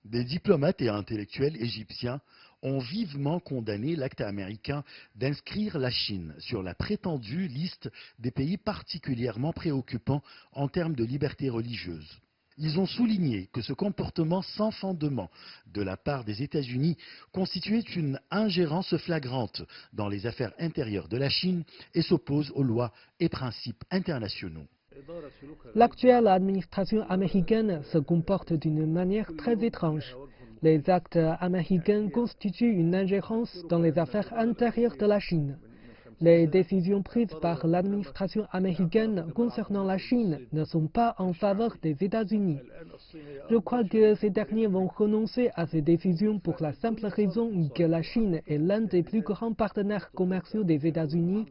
Des diplomates et intellectuels égyptiens ont vivement condamné l'acte américain d'inscrire la Chine sur la prétendue liste des pays particulièrement préoccupants en termes de liberté religieuse. Ils ont souligné que ce comportement sans fondement de la part des États-Unis constituait une ingérence flagrante dans les affaires intérieures de la Chine et s'oppose aux lois et principes internationaux. L'actuelle administration américaine se comporte d'une manière très étrange. Les actes américains constituent une ingérence dans les affaires intérieures de la Chine. Les décisions prises par l'administration américaine concernant la Chine ne sont pas en faveur des États-Unis. Je crois que ces derniers vont renoncer à ces décisions pour la simple raison que la Chine est l'un des plus grands partenaires commerciaux des États-Unis.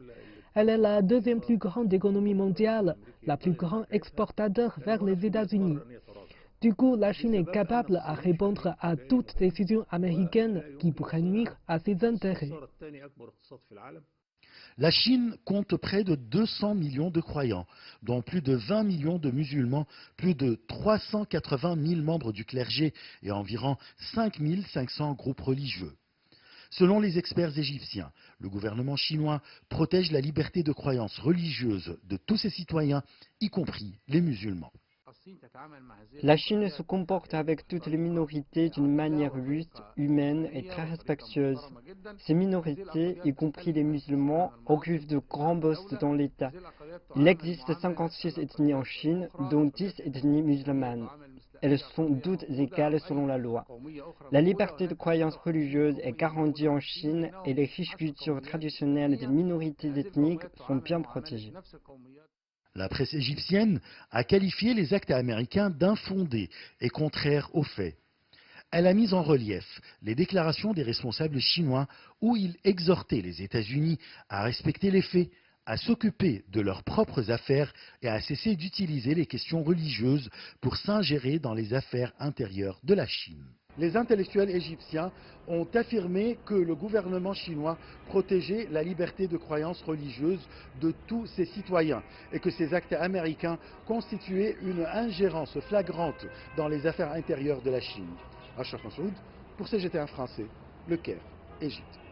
Elle est la deuxième plus grande économie mondiale, la plus grande exportateur vers les États-Unis. Du coup, la Chine est capable à répondre à toute décision américaine qui pourrait nuire à ses intérêts. La Chine compte près de 200 millions de croyants, dont plus de 20 millions de musulmans, plus de 380 000 membres du clergé et environ 5 500 groupes religieux. Selon les experts égyptiens, le gouvernement chinois protège la liberté de croyance religieuse de tous ses citoyens, y compris les musulmans. La Chine se comporte avec toutes les minorités d'une manière juste, humaine et très respectueuse. Ces minorités, y compris les musulmans, occupent de grands postes dans l'État. Il existe 56 ethnies en Chine, dont 10 ethnies musulmanes. Elles sont toutes égales selon la loi. La liberté de croyance religieuse est garantie en Chine et les riches cultures traditionnelles des minorités ethniques sont bien protégées. La presse égyptienne a qualifié les actes américains d'infondés et contraires aux faits. Elle a mis en relief les déclarations des responsables chinois où ils exhortaient les États-Unis à respecter les faits, à s'occuper de leurs propres affaires et à cesser d'utiliser les questions religieuses pour s'ingérer dans les affaires intérieures de la Chine. Les intellectuels égyptiens ont affirmé que le gouvernement chinois protégeait la liberté de croyance religieuse de tous ses citoyens et que ces actes américains constituaient une ingérence flagrante dans les affaires intérieures de la Chine. Achraf Massoud, pour CGT1 français, Le Caire, Égypte.